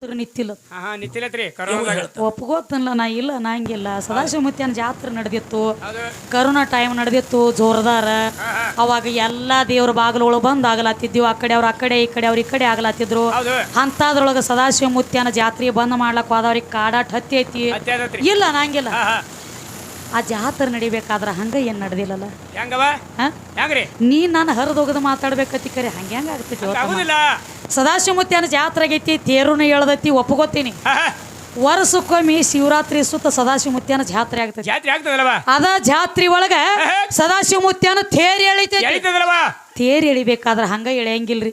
ನಿತ್ತಿಲ್ಲ ನಿತ್ತಿಲತ್ರಿ ಕರೋನಾದಾಗ ಒಪ್ಕೋತನಲ್ಲ ನಾ ಇಲ್ಲ ನಂಗಿಲ್ಲ ಸದಾಶಿವಮೂರ್ತಿಯನ ಜಾತ್ರೆ ನಡೆದಿತ್ತು ಕರೋನಾ ಟೈಮ್ ನಡೆದಿತ್ತು ಜೋರದಾರ ಅವಾಗ ಎಲ್ಲಾ ದೇವ್ರ ಬಾಗಿಲೊಳಗೆ ಬಂದು ಆಗಲಾತಿದ್ವು ಆ ಕಡೆ ಅವ್ರು ಆ ಕಡೆ ಈ ಕಡೆ ಅವ್ರು ಈ ಕಡೆ ಆಗಲಾತಿದ್ರು ಅಂತದ್ರೊಳಗೆ ಸದಾಶಿವಮೂರ್ತಿಯನ ಜಾತ್ರೆ ಬಂದ್ ಮಾಡ್ಲಕ್ ಹೋದವ್ರಿಗೆ ಕಾಡಾಟ್ ಹತ್ತಿ ಐತಿ ಇಲ್ಲ ನಂಗಿಲ್ಲ ಆ ಜಾತ್ರೆ ನಡಿಬೇಕಾದ್ರ ಹಂಗ ಏನ್ ನಡೆದಿಲ್ಲಲ್ಲ ನೀ ನಾನು ಹರಿದೋಗದ ಮಾತಾಡ್ಬೇಕತಿ ಕರೆ ಹಂಗ ಹೆಂಗ ಆಗ್ತೈತಿ ಸದಾಶಿವಮೂರ್ತಿಯನ ಜಾತ್ರೆ ಆಗೈತಿ ತೇರುನ ಎಳ್ದೈತಿ ಒಪ್ಕೋತೀನಿ ವರ್ಷಕ್ಕೊಮ್ಮೆ ಶಿವರಾತ್ರಿ ಸುತ್ತ ಸದಾಶಿವಮೂರ್ತಿಯನ ಜಾತ್ರೆ ಆಗ್ತೈತಿ ಅದ ಜಾತ್ರೆ ಒಳಗ ಸದಾಶಿವಮೂರ್ತಿಯನ ತೇರ್ ಎಳಿತೈತಿ ತೇರ್ ಎಳಿಬೇಕಾದ್ರ ಹಂಗ ಎಳೆಯಂಗಿಲ್ರಿ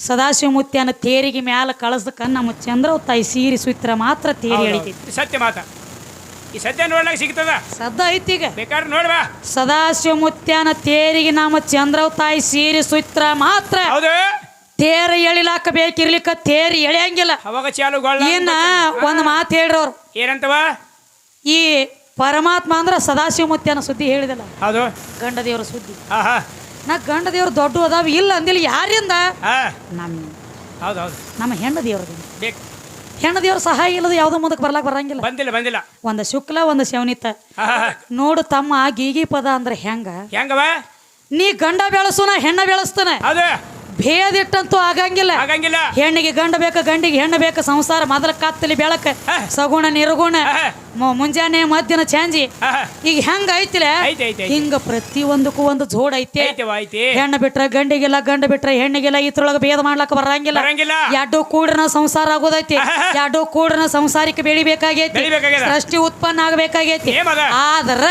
ಸದಾಶಿವಮೂರ್ತಿಯನ ತೇರಿಗೆ ಮ್ಯಾಲ ಕಳಸಕ ನಮ್ಮ ಚಂದ್ರ ತಾಯಿ ಸೀರಿ ಸುತ್ರ ಮಾತ್ರ ತೇರಿ ಎಳಿತೈತಿ ಸತ್ಯ ಮಾತ ಈ ಸದ್ಯ ನೋಡ್ಲಾಕ ಸಿಗ್ತದ ಸದ್ದ ಐತಿ ಈಗ ಬೇಕಾದ್ರೆ ನೋಡ್ಬಾ ಸದಾಶಿವಮೂರ್ತಿಯನ ತೇರಿಗೆ ನಮ್ಮ ಚಂದ್ರ ತಾಯಿ ಸೀರಿ ಸುತ್ರ ಮಾತ್ರ ತೇರ ಎಳಿಲಾಕ ಬೇಕಿರ್ಲಿಕ್ಕ ತೇರಿ ಎಳೆಯಂಗಿಲ್ಲ ಅವಾಗ ಚಾಲು ಇನ್ನ ಒಂದ್ ಮಾತು ಹೇಳ್ರಿ ಅವ್ರು ಏನಂತವ ಈ ಪರಮಾತ್ಮ ಅಂದ್ರ ಸದಾಶಿವಮೂರ್ತಿಯನ ಸುದ್ದಿ ಹೇಳಿದಲ್ಲ ಹೌದು ಗಂಡ ದೇವ್ರ ಸುದ್ದಿ ನಾ ಗಂಡ ದೇವ್ರ ದೊಡ್ಡ ಅದಾವ ಇಲ್ಲ ಅಂದಿಲ್ಲ ಯಾರಿಂದ ನಮ್ಮ ಹೆಣ್ಣ ದೇವ್ರದಿಂದ ಹೆಣ್ಣ ದೇವ್ರ ಸಹಾಯ ಇಲ್ಲದ ಯಾವ್ದೋ ಮುಂದಕ್ಕೆ ಬರ್ಲಾಕ್ ಬರಂಗಿಲ್ಲ ಬಂದಿಲ್ಲ ಒಂದ ಶುಕ್ಲ ಒಂದ ಶವನಿತ ನೋಡು ತಮ್ಮ ಗೀಗಿ ಪದ ಅಂದ್ರೆ ಹೆಂಗವ ನೀ ಗಂಡ ಬೆಳಸು ನಾ ಹೆಣ್ಣ ಬೆಳೆಸ್ತಾನ ಭೇದಿಟ್ಟಂತೂ ಆಗಂಗಿಲ್ಲ ಹೆಣ್ಣಿಗೆ ಗಂಡ ಬೇಕ ಗಂಡಿಗೆ ಹೆಣ್ಣು ಬೇಕ ಸಂಸಾರ ಮೊದಲ ಕತ್ತಲಿ ಬೆಳಕ ಸಗುಣ ನಿರ್ಗುಣ ಮುಂಜಾನೆ ಮಧ್ಯಾಹ್ನ ಚಾಂಜಿ ಈಗ ಹೆಂಗ ಐತಿಲ್ಲ ಹಿಂಗ ಪ್ರತಿಯೊಂದಕ್ಕೂ ಒಂದು ಜೋಡ್ ಐತಿ ಹೆಣ್ಣು ಬಿಟ್ರ ಗಂಡಿಗೆಲ್ಲ ಗಂಡ ಬಿಟ್ರ ಹೆಣ್ಣಿಗೆಲ್ಲ ಇತ್ರೊಳಗ ಭೇದ ಮಾಡ್ಲಕ್ಕ ಬರಂಗಿಲ್ಲ ಎರಡು ಕೂಡ್ರನ ಸಂಸಾರ ಆಗೋದೈತಿ ಎರಡು ಕೂಡ್ರನ ಸಂಸಾರಕ್ಕೆ ಬೆಳಿಬೇಕಾಗೈತಿ ಸೃಷ್ಟಿ ಉತ್ಪನ್ನ ಆಗಬೇಕಾಗೈತಿ ಆದ್ರ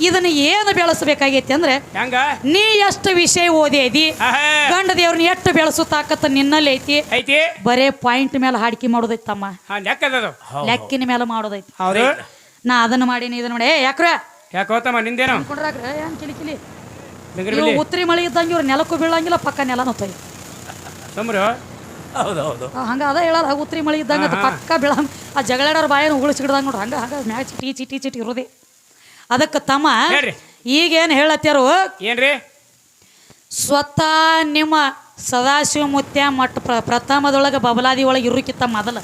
ಇದನ್ನ ಏನು ಬೆಳೆಸಬೇಕಾಗೈತಿ ಅಂದ್ರೆ ನೀ ಎಷ್ಟು ವಿಷಯ ಓದಿ ಗಂಡ ದೇವ್ರನ್ನ ಎಷ್ಟು ಬೆಳೆಸೋ ತಾಕತ್ತ ನಿನ್ನಲ್ಲಿ ಐತಿ ಬರೇ ಪಾಯಿಂಟ್ ಮೇಲೆ ಹಾಡಿಕೆ ಮಾಡೋದೈತಿ ತಮ್ಮ ಲೆಕ್ಕಿನ ಮೇಲೆ ಮಾಡೋದೈತಿ ನಾ ಅದನ್ನ ಮಾಡೀನಿ ಇದನ್ನ ಮಾಡಿ ಯಾಕೋತಮ್ಮ ನಿಂದೇನು ಏನ್ ಕಿಲಿ ಉತ್ತರಿ ಮಳೆ ಇದ್ದಂಗೆ ಇವ್ರು ನೆಲಕ್ಕೂ ಬೀಳಂಗಿಲ್ಲ ಪಕ್ಕ ನೆಲನೂ ತೊಯ್ ಹಂಗ ಅದ ಹೇಳಲ್ಲ ಉತ್ತರಿ ಮಳೆ ಇದ್ದಂಗ ಪಕ್ಕ ಬೀಳ ಆ ಜಗಳಾಡೋರ್ ಬಾಯನ್ನು ಉಳಿಸಿಡ್ದಂಗ ನೋಡ್ರಿ ಹಂಗ ಮ್ಯಾಚ್ ಚಿಟಿ ಇರೋದೇ ಅದಕ್ಕೆ ತಮ್ಮ ಈಗೇನು ಹೇಳತ್ಯಾರು ಏನ್ರಿ ಸ್ವತಃ ನಿಮ್ಮ ಸದಾಶಿವಮೂರ್ತಿ ಮಠ ಪ್ರಥಮದೊಳಗೆ ಬಬಲಾದಿ ಒಳಗೆ ಇರುಕಿತ್ತ ಮೊದಲ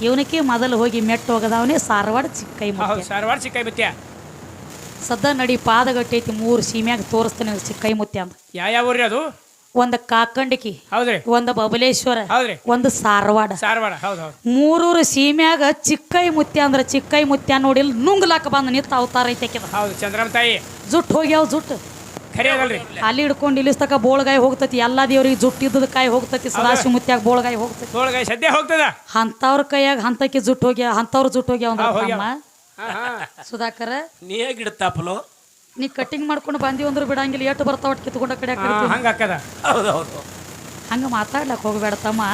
ಇವನಕ್ಕೆ ಮೊದಲು ಹೋಗಿ ಮೆಟ್ಟು ಹೋಗದವನೇ ಸಾರವಾಡ ಚಿಕ್ಕೈ ಮುತ್ಯ ಸದ್ದ ನಡಿ ಪಾದಗಟ್ಟೈತಿ 3 ಸೀಮ್ಯಾಗ ತೋರಿಸ್ತೇನೆ ಚಿಕ್ಕೈ ಮುತ್ಯ ಅಂತ ಯಾವ ಊರ್ರಿ ಅದು ಒಂದು ಕಾಕಂಡಿಕಿ ಒಂದು ಬಬಲೇಶ್ವರ ಒಂದು ಸಾರವಾಡ ಮೂರೂರು ಸೀಮ್ಯಾಗ ಚಿಕ್ಕೈ ಮುತ್ಯ ಅಂದ್ರ ಚಿಕ್ಕೈ ಮುತ್ಯ ನೋಡಿ ನುಂಗ್ಲಾಕ ಬಂದ ನಿಂತ ಅವತಾರ ಐತೆ ಜುಟ್ಟು ಹೋಗ್ಯಾವ ಜುಟ್ಟು ಅಲ್ಲಿ ಹಿಡ್ಕೊಂಡು ಇಲ್ಲಿಸ್ತಕ ಬೋಳ್ಗಾಯಿ ಹೋಗ್ತತಿ ಎಲ್ಲಾ ದೇವ್ರಿಗೆ ಜುಟ್ಟು ಇದ್ದದ ಕಾಯಿ ಹೋಗ್ತತಿ ಸದಾಶಿವ ಮುತ್ಯಾಗ ಬೋಳ್ಗಾಯಿ ಹೋಗ್ತತಿ ಅಂತವ್ರ ಕೈಯಾಗ ಹಂತಕ್ಕೆ ಜುಟ್ಟು ಹೋಗ್ಯ ಅಂತವ್ರ ಜುಟ್ಟು ಹೋಗ್ಯಾವ ಸುಧಾಕರ ನೀ ಕಟ್ಟಿಂಗ್ ಮಾಡ್ಕೊಂಡು ಬಂದಿ ಅಂದ್ರು ಬಿಡಂಗಿಲ್ಲ ಎಷ್ಟು ಬರ್ತಾವ ಕಿತ್ಕೊಂಡ ಕಡೆ ಹಂಗ ಮಾತಾಡ್ಲಕ್ ಹೋಗ್ಬೇಡ ತಮ್ಮ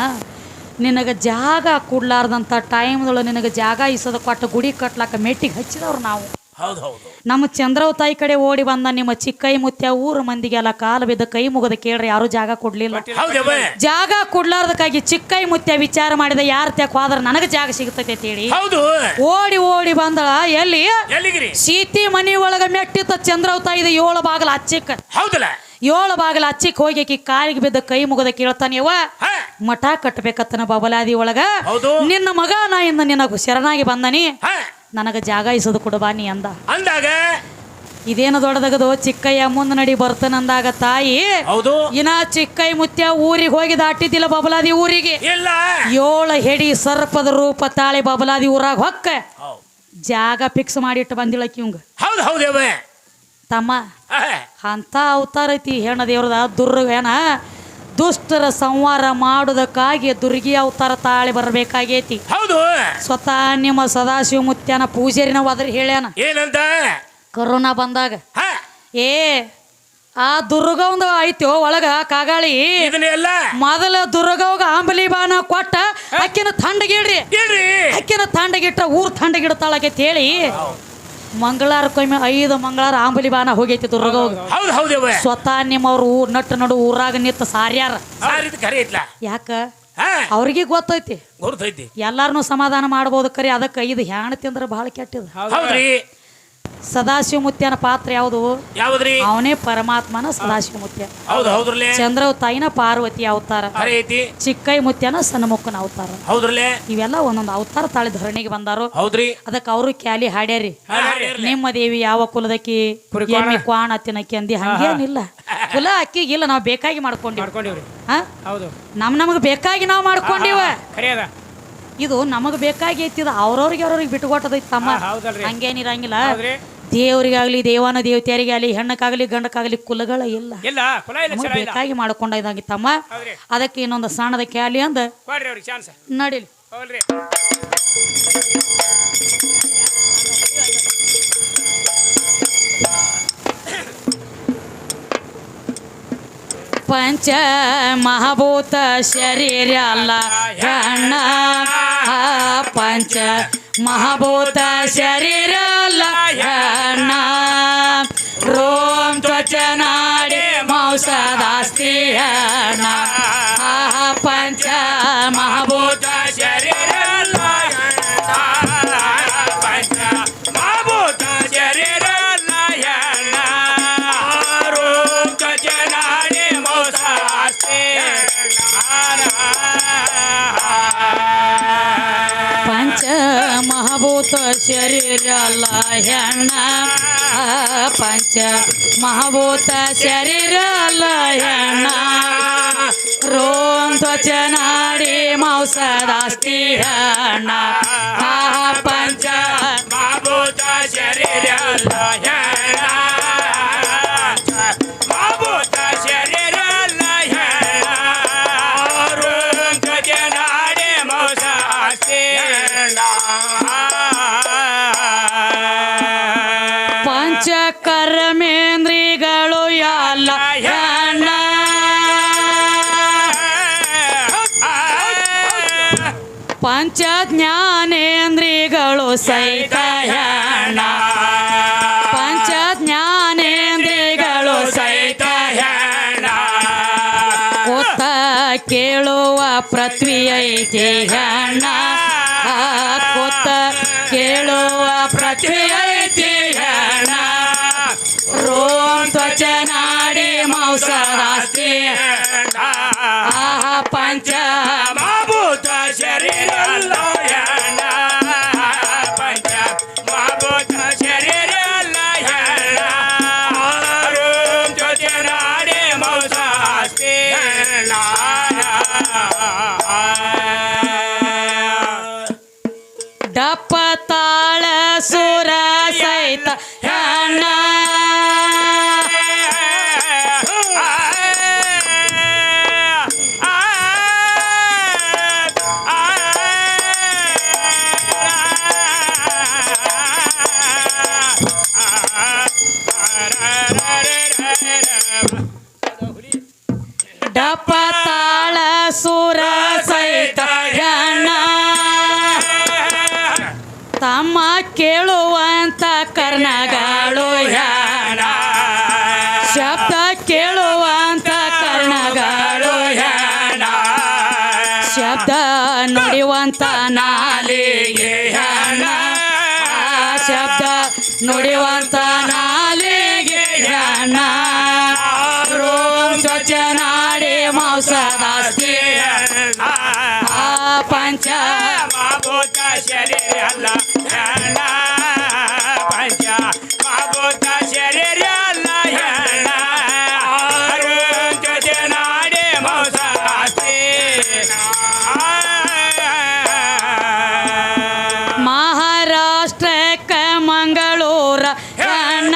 ನಿನಗ ಜಾಗ ಕೊಡ್ಲಾರ್ದಂತ ಟೈಮ್ದೊಳಗೆ ನಿನಗ ಜಾಗ ಇಸದ ಕೊಟ್ಟ ಗುಡಿ ಕಟ್ಲಾಕ ಮೆಟ್ಟಿಗೆ ಹಚ್ಚಿದವ್ರು ನಾವು ನಮ್ಮ ಚಂದ್ರವ ತಾಯಿ ಕಡೆ ಓಡಿ ಬಂದ ನಿಮ್ಮ ಚಿಕ್ಕೈ ಮುತ್ಯ ಊರ ಮಂದಿಗೆಲ್ಲ ಕಾಲು ಬಿದ್ದ ಕೈ ಮುಗದ ಕೇಳ್ರಿ ಯಾರು ಜಾಗ ಕೊಡ್ಲಿಲ್ಲ ಜಾಗ ಕೊಡ್ಲಾರ್ದಕ್ಕಾಗಿ ಚಿಕ್ಕೈ ಮುತ್ಯ ವಿಚಾರ ಮಾಡಿದ ಯಾರ ತ್ಯಾಕ್ ಹೋದ್ರ ನನಗ ಜಾಗ ಸಿಗ್ತೈತೆ ಹೇಳಿ ಓಡಿ ಬಂದಳ ಎಲ್ಲಿ ಸೀತಿ ಮನಿ ಒಳಗ ಮೆಟ್ಟಿತ್ತ ಚಂದ್ರವ ತಾಯಿದ 7 ಬಾಗಲ ಹಚ್ಚಿಕ್ಕ 7 ಬಾಗಲ ಹಚ್ಚಿಕ್ ಹೋಗಿ ಕಾಲಿಗೆ ಬಿದ್ದ ಕೈ ಮುಗದ ಕೇಳ್ತಾನೇವ ಮಠ ಕಟ್ಟಬೇಕತ್ತನ ಬಬಲಾದಿ ಒಳಗ ನಿನ್ನ ಮಗ ನಾ ಇಂದ ನಿನಗ ಶರಣಾಗಿ ಬಂದನಿ ನನಗ ಜಾಗ ಇಸದು ಕೊಡಬಾನಿ ಅಂದಾಗ ಇದೇನು ದೊಡ್ಡದಗದು ಚಿಕ್ಕಯ್ಯ ಮುಂದ ನಡಿ ಬರ್ತಾನಂದಾಗ ತಾಯಿ ಇನ್ನ ಚಿಕ್ಕೈ ಮುತ್ಯ ಊರಿಗೆ ಹೋಗಿ ದಾಟಿದ್ದಿಲ್ಲ ಬಬಲಾದಿ ಊರಿಗೆ 7 ಹೆಡಿ ಸರ್ಪದ ರೂಪ ತಾಳಿ ಬಬಲಾದಿ ಊರಾಗ ಹೊಕ್ಕ ಜಾಗ ಫಿಕ್ಸ್ ಮಾಡಿಟ್ಟು ಬಂದಿಳಕಿ ಇವಂಗ ತಮ್ಮ ಅಂತ ಅವತಾರ ಐತಿ ಹೆಣ್ಣ ದೇವ್ರದ ದುರ್ಗೇನ ದುಷ್ಟರ ಸಂಹಾರ ಮಾಡುವುದಕ್ಕಾಗಿ ದುರ್ಗಿ ಅವತಾರ ತಾಳಿ ಬರಬೇಕಾಗೈತಿ ಸ್ವತಃ ನಿಮ್ಮ ಸದಾಶಿವ ಮುತ್ಯನ ಪೂಜಾರಿನ ಅದ್ರ ಹೇಳ್ಯಾನ ಏನಂತ ಕರೋನಾ ಬಂದಾಗ ಆ ದುರ್ಗ ಒಂದು ಐತೋ ಒಳಗ ಕಾಗಾಳಿ ಮೊದಲ ದುರ್ಗವಾಗ ಆಂಬಲಿ ಬಾನ ಕೊಟ್ಟ ಅಕ್ಕಿನ ಥಂಡಗಿಡ್ರಿ ಅಕ್ಕಿನ ಥಂಡಗಿಟ್ರ ಊರ್ ಥಂಡಗಿಡ್ತಾಳಕೈತಿ ಹೇಳಿ ಮಂಗಳಾರಕ್ಕೊಮ್ಮೆ 5 ಮಂಗಳಾರ ಆಂಬಲಿ ಬಾನ ಹೋಗೈತಿ ದುರ್ಗ ಸ್ವತಃ ನಿಮ್ಮವ್ರು ನಟ್ಟು ನಡು ಊರಾಗ ನಿಂತ ಸಾರ್ಯಾರ ಯಾಕ ಅವ್ರಿಗೆ ಗೊತ್ತೈತಿ ಎಲ್ಲಾರನು ಸಮಾಧಾನ ಮಾಡ್ಬೋದು ಕರಿ ಅದಕ್ಕೆ 5 ಹ್ಯಾಣ ತಿಂದ್ರ ಬಹಳ ಕೆಟ್ಟದ ಸದಾಶಿವ ಮುತ್ಯನ ಪಾತ್ರ ಯಾವುದು? ಯಾವ್ದ್ರಿ? ಅವನೇ ಪರಮಾತ್ಮನ ಸದಾಶಿವ ಮುತ್ಯ. ಹೌದು ಹೌದ್ರಲ್ಲೇ. ಚಂದ್ರವ ತಾಯಿನ ಪಾರ್ವತಿ ಅವತಾರ, ಖರೆ ಐತಿ. ಚಿಕ್ಕೈ ಮುತ್ಯನ ಸಣ್ಣಮುಕ್ಕನ ಅವತಾರ. ಹೌದ್ರಲ್ಲೇ. ಇವೆಲ್ಲ ಒಂದೊಂದು ಅವತಾರ ತಾಳಿ ಧರಣಿಗೆ ಬಂದಾರು. ಹೌದ್ರಿ. ಅದಕ್ಕೆ ಅವರು ಕ್ಯಾಲಿ ಹಾಡ್ಯಾರಿ, ನಿಮ್ಮ ದೇವಿ ಯಾವ ಕುಲದಕ್ಕಿ ಎಮ್ಮಿ ಕ್ವಾಣ ತಿನ್ನಕ್ಕಿ ಅಂದಿ. ಹಂಗೇನಿಲ್ಲ, ಕುಲ ಅಕ್ಕಿಗಿಲ್ಲ, ನಾವು ಬೇಕಾಗಿ ಮಾಡ್ಕೊಂಡಿವ್ರಿ. ನಮಗೆ ಬೇಕಾಗಿ ನಾವು ಮಾಡ್ಕೊಂಡಿವ. ಇದು ನಮಗೆ ಬೇಕಾಗಿ ಐತಿದ ಅವ್ರವ್ರಿಗೆ ಬಿಟ್ಟುಕೊಟ್ಟದೈತಿ ತಮ್ಮ. ಹಂಗೇನಿರಂಗಿಲ್ಲ. ದೇವರಿಗಾಗ್ಲಿ ದೇವಾನ ದೇವತೆಯರಿಗೆ ಆಗಲಿ ಹೆಣ್ಣಕ್ಕಾಗಲಿ ಗಂಡಕ್ಕಾಗಲಿ ಕುಲಗಳ ಇಲ್ಲ, ಬೇಕಾಗಿ ಮಾಡ್ಕೊಂಡ ಇದಾಗಿತ್ತಮ್ಮ. ಅದಕ್ಕೆ ಇನ್ನೊಂದು ಸಣ್ಣದ ಕ್ಯಾಲಿ ಅಂದ ನಡಿಲಿ. ಪಂಚ ಮಹಾಭೂತ ಶರೀರ ಅಲ್ಲ ಹೆಣ್ಣ, ಪಂಚ ಮಹಾಭೂತ ಶರೀರ ಅಲ್ಲ ಹೆಣ್ಣ. ರೋಮ ತ್ವಚ ನಾಡಿ ಮಾಂಸದಾಸ್ತಿ ಹೆಣ್ಣ, ಪಂಚ ಮಹಾಭೂತ ಶರೀರ ಅಲ್ಲ ಹೆಣ್ಣ, ಪಂಚ ಮಹಾಭೂತ ಶರೀರ ಅಲ್ಲ ಹೆಣ್ಣ. ರೋಮ ತ್ವಚ ನಾಡಿ ಮಾಂಸದಾಸ್ತಿ ಪಂಚ ಮಹಾಭೂತ ಶರೀರ ಅಲ್ಲ ಹೆಣ್ಣ, ಪಂಚ ಮಹಾಭೂತ ಶರೀರ ಅಲ್ಲ ಹೆಣ್ಣ. ರೋಮ ತ್ವಚ ನಾಡಿ ಮಾಂಸದಾಸ್ತಿ ಹೆಣ್ಣ, ಪಂಚ ಮಹಾಭೂತ ಶರೀರ ಅಲ್ಲ ಹೆಣ್ಣ, ಮಹಾಭೂತ ಶರೀರ ಅಲ್ಲ ಹೆಣ್ಣ. ರೋಮ ತ್ವಚ ನಾಡಿ ಮಾಂಸದಾಸ್ತಿ ಹೆಣ್ಣ. ಪಂಚ ಕರ್ಮೇಂದ್ರಿಗಳು ಎಲ್ಲ ಹೆಣ್ಣ, ಪಂಚ ಜ್ಞಾನೇಂದ್ರಿಗಳು ಸಹಿತ ಹೆಣ್ಣ, ಪಂಚ ಜ್ಞಾನೇಂದ್ರಿಗಳು ಸಹಿತ ಹೆಣ್ಣ. ಕೂತ ಕೇಳುವ ಪೃಥ್ವಿ ಐತಿ ಹೆಣ್ಣ, ಕೂತ ಕೇಳುವ ಪೃಥ್ವಿ ಐತಿ ಹೆಣ್ಣ. ರೋಮ ತ್ವಚ ನಾಡಿ ಮಾಂಸದಾಸ್ತಿ ಹೆಣ್ಣ, ಪಂಚ ಮಹಾಭೂತ ಶರೀರ ಅಲ್ಲ ಹೆಣ್ಣ, ಪಂಚ ಮಹಾಭೂತ ಶರೀರ ಅಲ್ಲ ಹೆಣ್ಣ. ರೋಮ ತ್ವಚ ನಾಡಿ ಮಾಂಸದಾಸ್ತಿ ಹೆಣ್ಣ. ಡಪ್ಪ ತಾಳ ಸುರ ಸಹಿತ ಹೆಣ್ಣ, ಡಪ್ಪ ತಾಳ ಸುರ ಸಹಿತ ಹೆಣ್ಣ. ತಮ್ಮ ಕೇಳುವಂತ ಕರ್ಣಗಳು ಹೆಣ್ಣ, ಶಬ್ದ ಕೇಳುವಂತ ಕರ್ಣಗಳು ಹೆಣ್ಣ. ಶಬ್ದ ನುಡಿಯುವಂತ ನಾಲಿಗೆ ಹೆಣ್ಣ, ಶಬ್ದ ನುಡಿಯುವಂತ ನಾಲಿಗೆ ಹೆಣ್ಣ. ರೋಮ ತ್ವಚ ನಾಡಿ ಮಾಂಸದಾಸ್ತಿ ಹೆಣ್ಣ, ಪಂಚ ಮಹಾಭೂತ ಶರೀರ ಅಲ್ಲ ಹೆಣ್ಣ, ಪಂಚ ಮಹಾಭೂತ ಶರೀರ ಅಲ್ಲ ಹೆಣ್ಣ. ರೋಮ ತ್ವಚ ನಾಡಿ ಮಾಂಸದಾಸ್ತಿ. ಮಹಾರಾಷ್ಟ್ರಕ್ಕ ಮಂಗಳೂರ ಹೆಣ್ಣ,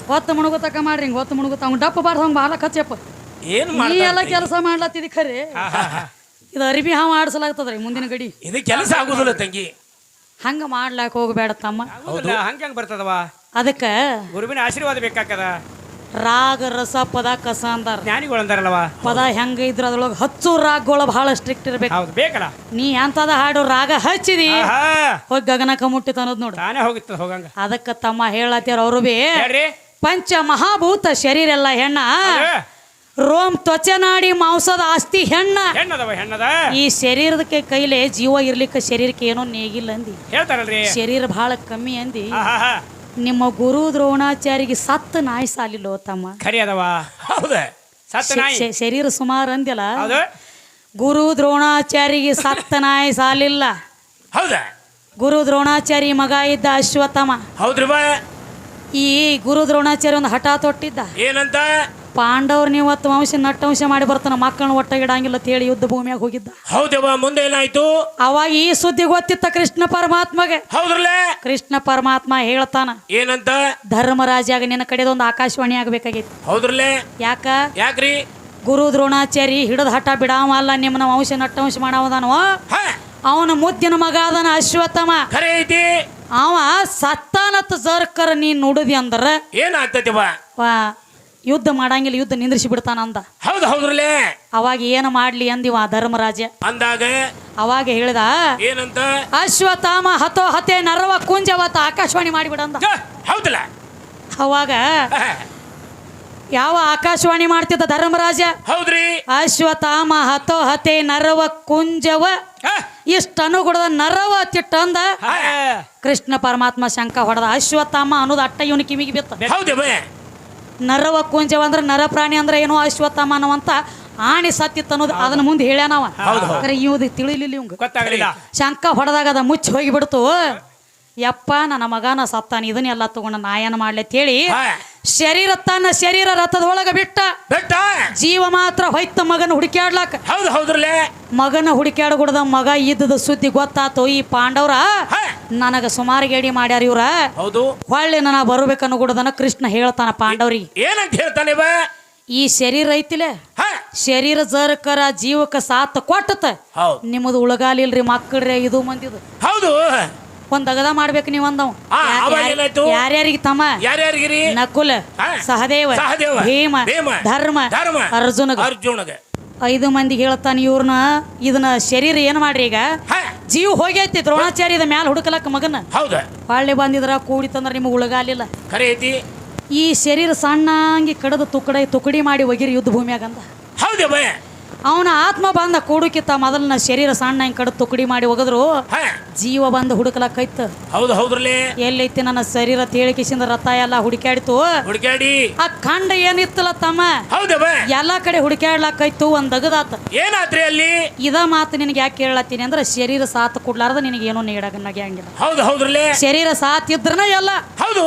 ಹೊತ್ತು ಮುಣುಗುತಕ್ಕ ಮಾಡ್ರಿ, ಹಿಂಗೆ ಹೊತ್ತು ಮುಣುಗುತ್ತ ಅವ್ನು ಡಪ್ಪ ಬಾರ್ದು ಹಂಗೆ ಬಾಲ ಕಚ್ಚಪ್ಪ. ಏನು ನೀ ಎಲ್ಲ ಕೆಲಸ ಮಾಡ್ಲತ್ತಿದಿ ಖರೆ, ಇದು ಅರಿಬಿ ಹಾವು ಆಡ್ಸಲಾಗ್ತದ್ರಿ ಮುಂದಿನ ಗಡಿ. ಇದು ಕೆಲಸ ಆಗುದಿಲ್ಲ ತಂಗಿ, ಹಂಗ ಮಾಡ್ಲಾಕ ಹೋಗ್ಬೇಡ ತಮ್ಮ. ಹಂಗೆ ಬರ್ತದವ. ಅದಕ್ಕೆ ಗುರುವಿನ ಆಶೀರ್ವಾದ ಬೇಕಾಕದ. ರಾಗ ರಸ ಪದ ಕಸ ಅಂದಾರ. ಜ್ಞಾನಿಗಳು ಅಂದಾರಲ್ವ. ಪದ ಹೆಂಗ ಇದ್ರ ಅದ್ರೊಳಗೆ ಹಚ್ಚು ರಾಗಗಳು ಬಹಳ ಸ್ಟ್ರಿಕ್ಟ್ ಇರ್ಬೇಕು. ಹೌದು ಬೇಕಲ್ಲ. ನೀ ಎಂತದ ಹಾಡು ರಾಗ ಹಚ್ಚಿದಿ ಆಹಾ, ಹೋಗಿ ಗಗನಕ ಮುಟ್ಟಿತ ಅನ್ನೋದು ನೋಡು. ತಾನೇ ಹೋಗಿತ್ತು ಹೋಗಂಗ. ಅದಕ್ಕ ತಮ್ಮ ಹೇಳತ್ಯಾರ ಅವರು ಬಿ ಹೇಳ್ರಿ. ಪಂಚ ಮಹಾಭೂತ ಶರೀರ ಎಲ್ಲ ಹೆಣ್ಣ, ಹೌದು. ರೋಮ್ ತ್ವಚೆ ನಾಡಿ ಮಾಂಸದ ಆಸ್ತಿ ಹೆಣ್ಣ. ಹೆಣ್ಣದವ ಹೆಣ್ಣದ. ಈ ಶರೀರದಕ್ಕೆ ಕೈಲೆ ಜೀವ ಇರ್ಲಿಕ್ಕೆ ಶರೀರಕ್ಕೆ ಏನೋ ನೇಗಿಲ್ಲ ಅಂದಿ. ಹೇಳ್ತಾರಲ್ರಿ. ಶರೀರ ಬಹಳ ಕಮ್ಮಿ ಅಂದಿ. ಆಹಾ, ನಿಮ್ಮ ಗುರು ದ್ರೋಣಾಚಾರಿಗೆ ಸತ್ತ ನಾಯಿ ಸಾಲಿಲ್ಲೋ ತಮ್ಮ. ಖರಿ ಅದಾವ. ಹೌದ ಸತ್ತ ನಾಯಿ. ಶರೀರ ಸುಮಾರು ಅಂದ್ಯಲ್ಲ, ಹೌದು. ಗುರು ದ್ರೋಣಾಚಾರಿಗೆ ಸತ್ತ ನಾಯಿ ಸಾಲಿಲ್ಲ. ಹೌದ ಗುರು ದ್ರೋಣಾಚಾರಿ ಮಗ ಇದ್ದ ಅಶ್ವತ್ಥಾಮ. ಹೌದ್ರಿ ಬಾ. ಈ ಗುರು ದ್ರೋಣಾಚಾರ್ಯ ಒಂದು ಹಠ ತೊಟ್ಟಿದ್ದ, ಏನಂತ? ಪಾಂಡವ್ರ ನೀವತ್ತು ವಂಶ ನಟ್ಟವಂಶ ಮಾಡಿ ಬರ್ತಾನ, ಮಕ್ಕಳನ್ನ ಒಟ್ಟಗಿಡಂಗಿಲ್ಲ ಅಂತ ಹೇಳಿ ಯುದ್ಧ ಭೂಮಿಯಾಗ ಹೋಗಿದ್ದ. ಹೌದವ್ವ, ಮುಂದೆ ಏನಾಯ್ತು? ಅವಾಗ ಈ ಸುದ್ದಿ ಗೊತ್ತಿತ್ತ ಕೃಷ್ಣ ಪರಮಾತ್ಮಗೆ. ಹೌದ್ರಲ್ಲ. ಕೃಷ್ಣ ಪರಮಾತ್ಮ ಹೇಳ್ತಾನ, ಏನಂತ? ಧರ್ಮರಾಜಾಗ ನಿನ್ನ ಕಡೆದೊಂದು ಆಕಾಶವಾಣಿ ಆಗ್ಬೇಕಾಗೈತಿ. ಹೌದ್ರಲ್ಲ. ಯಾಕ್ರಿ? ಗುರು ದ್ರೋಣಾಚಾರಿ ಹಿಡಿದ ಹಠ ಬಿಡಾವ ಅಲ್ಲ, ನಿಮ್ಮನ ವಂಶ ನಟ್ಟವಂಶ ಮಾಡವದಾನವ. ಹಾ, ಅವನ ಮುದ್ದಿನ ಮಗ ಅದನ ಅಶ್ವತ್ಥಾಮ. ಖರೆ ಐತಿ. ಅವ ಸತ್ತಾನತ್ ಜರ್ಕರ ನೀನ್ ನುಡಿದಿ ಅಂದ್ರ ಏನಾಗ್ತತಿ ಬಾ? ಯುದ್ಧ ಮಾಡಂಗಿಲ್ಲ, ಯುದ್ಧ ನಿಂದ್ರಿಸಿ ಬಿಡ್ತಾನ ಅಂದ. ಹೌದು ಹೌದ್ರಲ್ಲ. ಅವಾಗ ಏನು ಮಾಡ್ಲಿ ಅಂದಿವ ಧರ್ಮರಾಜ. ಅಂದಾಗ ಅವಾಗ ಹೇಳಿದ, ಏನಂತ? ಅಶ್ವತ್ಥಾಮ ಹತೋ ಹತೆ ನರವ ಕುಂಜವತ್ತ ಆಕಾಶವಾಣಿ ಮಾಡಿಬಿಡಂದ. ಹೌದಲ್ಲ. ಅವಾಗ ಯಾವ ಆಕಾಶವಾಣಿ ಮಾಡ್ತಿದ್ದ ಧರ್ಮರಾಜ? ಹೌದ್ರಿ. ಅಶ್ವತ್ಥಾಮ ಹತೋ ಹತೆ ನರವ ಕುಂಜವ ಇಷ್ಟ ಅನುಗುಣದ ನರವ ತಿಟ್ಟಂದ. ಕೃಷ್ಣ ಪರಮಾತ್ಮ ಶಂಕ ಹೊಡೆದ. ಅಶ್ವತ್ಥಾಮ ಅನ್ನೋದು ಅಟ್ಟ ಇವನು ಕಿವಿಗೆ ಬಿತ್ತ. ಹೌದೇ ನರವ ಕುಂಜವ ಅಂದ್ರೆ ನರ ಪ್ರಾಣಿ ಅಂದ್ರೆ ಏನೋ ಅಶ್ವತ್ಥಾಮ ಅನ್ನುವಂತ ಆಣಿ ಸತ್ತಿತ್ತು ಅನ್ನೋದು ಅದನ್ನ ಮುಂದೆ ಹೇಳ್ಯಾನವ. ಇವ್ದು ತಿಳಿಲಿಲ್ಲ ಇವಂಗ, ಗೊತ್ತಾಗಲಿಲ್ಲ. ಶಂಕ ಹೊಡೆದಾಗ ಅದ ಮುಚ್ಚಿ ಹೋಗಿಬಿಡ್ತು. ಯಪ್ಪ ನನ್ನ ಮಗನ ಸತ್ತಾನ, ಇದನ್ನೆಲ್ಲ ತಗೊಂಡ ನಾಯನ ಮಾಡ್ಲಿ ಅಂತ ಹೇಳಿ ಶರೀರ ತನ್ನ ಶರೀರ ರಥದೊಳಗ ಬಿಟ್ಟ. ಜೀವ ಮಾತ್ರ ಹೊಯ್ತ ಮಗನ ಹುಡುಕ್ಯಾಡ್ಲಾಕ. ಹೌದು ಹೌದ್ರಲ್ಲೇ. ಮಗನ ಹುಡುಕ್ಯಾಡಗುಡ್ದ ಮಗ ಇದ್ದದ ಸುದ್ದಿ ಗೊತ್ತಾತು. ಈ ಪಾಂಡವ್ರ ನನಗ ಸುಮಾರು ಗೇಡಿ ಮಾಡ್ಯಾರ ಇವ್ರ. ಹೌದು. ಹೊಳ್ಳಿ ನಾ ಬರ್ಬೇಕನ್ನಗುಡದನ ಕೃಷ್ಣ ಹೇಳ್ತಾನ ಪಾಂಡವ್ರಿಗೆ. ಏನಂತ ಹೇಳ್ತಾನೆ? ಈ ಶರೀರ ಐತಿಲೆ, ಶರೀರ ಜರಕರ ಜೀವಕ್ಕ ಸಾತ್ ಕೊಟ್ಟತ. ನಿಮ್ಮದು ಉಳಗಾಲಿಲ್ರಿ ಮಕ್ಕಳ್ರಿ ಇದು ಮಂದಿದು. ಹೌದು. ಒಂದ್ ಅಗದ ಮಾಡ್ಬೇಕು ನೀವ್ ಅಂದವ್. ಯಾರ್ಯಾರಿಗೆ ತಮ್ಮ? ಯಾರ್ಯಾರಿಗಿರಿ? ನಕುಲ, ಸಹದೇವ, ಭೀಮ, ಧರ್ಮ, ಅರ್ಜುನಗ. 5 ಮಂದಿಗೆ ಹೇಳ್ತಾನ ಇವ್ರನ್ನ. ಇದನ್ನ ಶರೀರ ಏನ್ ಮಾಡ್ರಿ, ಈಗ ಜೀವ ಹೋಗೈತಿ. ದ್ರೋಣಾಚಾರ್ಯದ ಮ್ಯಾಲ ಹುಡುಕಲಕ್ಕ ಮಗನ. ಹೊಳ್ಳಿ ಬಂದಿದ್ರ ಕೂಡಿತಂದ್ರ ನಿಮ್ಗೆ ಉಳಗಾಲಿಲ್ಲ. ಈ ಶರೀರ ಸಣ್ಣಂಗಿ ಕಡದ ತುಕಡಿ ಮಾಡಿ ಒಗಿರಿ ಯುದ್ಧ ಭೂಮಿಯಾಗ ಅಂದ. ಅವನ ಆತ್ಮ ಬಂದ ಕೂಡುಕಿತ್ತ ಮೊದಲನ ಶರೀರ ಸಣ್ಣ ಹಿಂಗ್ ಕಡದ ತುಕಡಿ ಮಾಡಿ ಒಗದ್ರು ಜೀವ ಬಂದು ಹುಡುಕಲಕ್ಕೈತ. ಹೌದು ಹೌದ್ರಲ್ಲೇ. ಎಲ್ಲೈತಿ ನನ್ನ ಶರೀರ ತೇಳಿಕಿಸಿಂದ ರಥ ಎಲ್ಲ ಹುಡುಕ್ಯಾಡಿತು. ಆ ಖಂಡ ಏನಿತ್ತಲ್ಲ ತಮ್ಮ, ಎಲ್ಲಾ ಕಡೆ ಹುಡುಕ್ಯಾಡ್ಲಕ್ಕೈತು. ಒಂದ್ ಅಗದಾತ. ಏನಾತ್ರಿ ಅಲ್ಲಿ? ಇದ ಮಾತು ನಿನಗೆ ಯಾಕೆ ಕೇಳತ್ತೀನಿ ಅಂದ್ರೆ, ಶರೀರ ಸಾತ್ ಕೊಡ್ಲಾರ್ದ ನಿನಗೆ ಏನೋ ನೀಡಾಗಿಲ್ಲ. ಹೌದು ಹೌದ್ರಲ್ಲೇ. ಶರೀರ ಸಾತ್ ಇದ್ರನ ಎಲ್ಲ. ಹೌದು.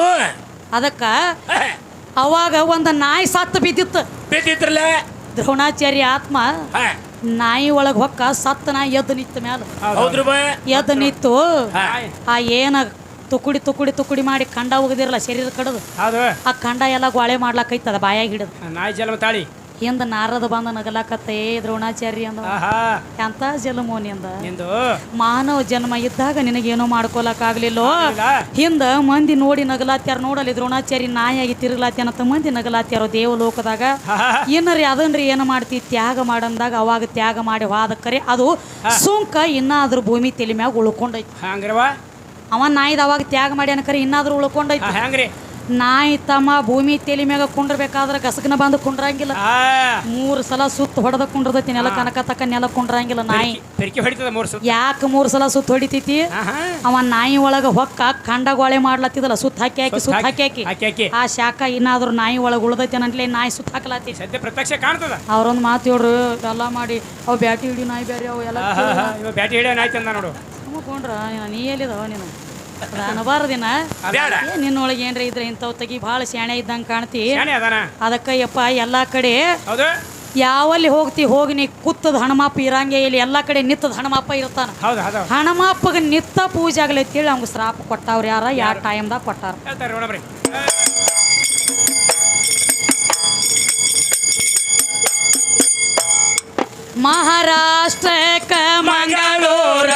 ಅದಕ್ಕ ಅವಾಗ ಒಂದ ನಾಯಿ ಸತ್ತು ಬಿದ್ದಿತ್ತಲ್ಲ. ದ್ರೋಣಾಚಾರ್ಯ ಆತ್ಮ ನಾಯಿ ಒಳಗ್ ಹೊಕ್ಕ ಸತ್ತ ನಾಯಿ ಎದ್ದು ನಿಂತ ಮ್ಯಾಲ. ಎದ್ದು ನಿಂತು ಆ ಏನ ತುಕುಡಿ ಮಾಡಿ ಕಂಡ ಹೋಗದಿರಲ್ಲ ಶರೀರ ಕಡದು, ಆ ಕಂಡ ಎಲ್ಲ ಗೋಳೆ ಮಾಡ್ಲಾಕೈತದ ಬಾಯಾಗ ಹಿಡಿದು. ನಾಯಿ ಜನ್ಮ ತಾಳಿ ಹಿಂದ ನಾರದ ಬಂದ ನಗಲಾಕತ್ತೆ ದ್ರೋಣಾಚಾರ್ಯ ಅಂದ. ಎಂತ ಜಲಮೋನಿ ಅಂದ, ಮಾನವ ಜನ್ಮ ಇದ್ದಾಗ ನಿನಗೇನೋ ಮಾಡ್ಕೊಳಕ್ ಆಗ್ಲಿಲ್ಲೋ. ಹಿಂದ ಮಂದಿ ನೋಡಿ ನಗಲಾತ್ಯಾರ. ನೋಡಲಿ ದ್ರೋಣಾಚಾರ್ಯ ನಾಯಿಯಾಗಿ ತಿರುಗ್ಲಾತ್ಯಾನಂತ ಮಂದಿ ನಗಲಾತ್ಯಾರೋ ದೇವಲೋಕದಾಗ. ಏನರಿ ಅದನ್ರಿ ಏನು ಮಾಡ್ತಿ ತ್ಯಾಗ ಮಾಡಂದಾಗ ಅವಾಗ ತ್ಯಾಗ ಮಾಡಿ ಹೋದಕ್ಕರೆ ಅದು ಸುಂಕ ಇನ್ನಾದ್ರೂ ಭೂಮಿ ತಲೆ ಮ್ಯಾಗ ಉಳ್ಕೊಂಡೈತಿ. ಅವ ನಾಯಿದ ಅವಾಗ ತ್ಯಾಗ ಮಾಡಿ ಅನ್ಕರಿ ಇನ್ನಾದ್ರೂ ಉಳ್ಕೊಂಡೈತಿ. ನಾಯಿ ತಮ್ಮ ಭೂಮಿ ತಲೆ ಮ್ಯಾಗ ಕುಂಡ್ರಬೇಕಾದ್ರೆ ಗಸಗನ ಬಂದು ಕುಂಡ್ರಂಗಿಲ್ಲ. 3 ಸಲ ಸುತ್ತ ಹೊಡೆದ ಕುಂಡ್ರದೈತಿ. ನೆಲ ಕನಕ ತಕ್ಕ ನೆಲ ಕುಂಡ್ರಂಗಿಲ್ಲ ನಾಯಿ. ಯಾಕೆ 3 ಸಲ ಸುತ್ತ ಹೊಡಿತೈತಿ? ಅವ ನಾಯಿ ಒಳಗ ಹೊಕ್ಕ ಕಂಡಗೋಳೆ ಮಾಡ್ಲತ್ತಿದಲ್ಲ, ಸುತ್ತ ಹಾಕಿ ಹಾಕಿ ಆ ಶಾಖ ಇನ್ನಾದ್ರೂ ನಾಯಿ ಒಳಗ ಉಳ್ದೈತಿ ಅನ್ನಟ್ಲೆ ನಾಯಿ ಸುತ್ತ ಹಾಕಲತ್ತಿ. ಪ್ರತ್ಯಕ್ಷ ಕಾಣ್ತದ. ಅವ್ರೊಂದು ಮಾತು ಹೇಳ್ರು ಎಲ್ಲ ಮಾಡಿ. ಅವ್ ಬ್ಯಾಟಿ ಹಿಡಿ ನಾಯಿ ಬೇರೆ ಅವು ಎಲ್ಲ ಬ್ಯಾಟಿ ಹಿಡಿಯೋ ನಾಯಿ ತಂದ ನೋಡು. ಕೊಂಡ್ರ ನೀ ಎಲ್ಲಿದವ ನೀನು ಅನಬಾರದಿನ ನಿನ್ನೊಳಗೆ ಏನ್ರ ಇದ್ರೆ ಇಂಥವ್ ತೆಗಿ. ಭಾಳ ಶಾಣೆ ಇದ್ದಂಗೆ ಕಾಣ್ತಿ. ಅದಕ್ಕಯ್ಯಪ್ಪ ಎಲ್ಲಾ ಕಡೆ ಯಾವಲ್ಲಿ ಹೋಗಿ ನೀ ಕುತ್ತದ ಹಣಮಾಪ ಇರಂಗೆ ಇಲ್ಲಿ ಎಲ್ಲಾ ಕಡೆ ನಿತ್ತದ ಹಣಮಾಪ ಇರ್ತಾನ. ಹಣಮಾಪಗ ನಿತ್ತ ಪೂಜೆ ಆಗ್ಲೈತಿ ಅವ್ಗ ಶ್ರಾಪ ಕೊಟ್ಟವ್ರ ಯಾರ ಯಾವ ಟೈಮ್ದಾಗ ಕೊಟ್ಟಾರ. ಮಹಾರಾಷ್ಟ್ರಕ್ಕ ಮಂಗಳೂರ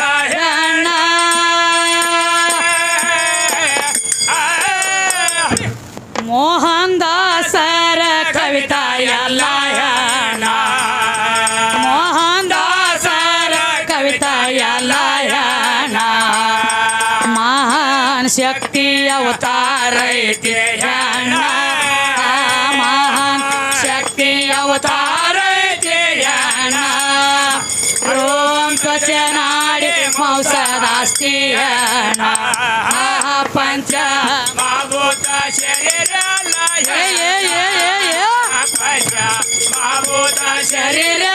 ಮೋಹನ್ ದಾಸರ ಅವತಾರ ಐತಿ ಹೆಣ್ಣ ಮಹಾನ್ ಶಕ್ತಿ ಅವತಾರ ಐತಿ ಹೆಣ್ಣ ರೋಮ್ ತ್ವಚ ನಾಡಿ ಮೌಸದಾಸ್ತಿ ಹೆಣ್ಣ ಪಂಚ ಮಾಭೂತ ಶರೀರ ಮಾಭೂತ ಶರೀರ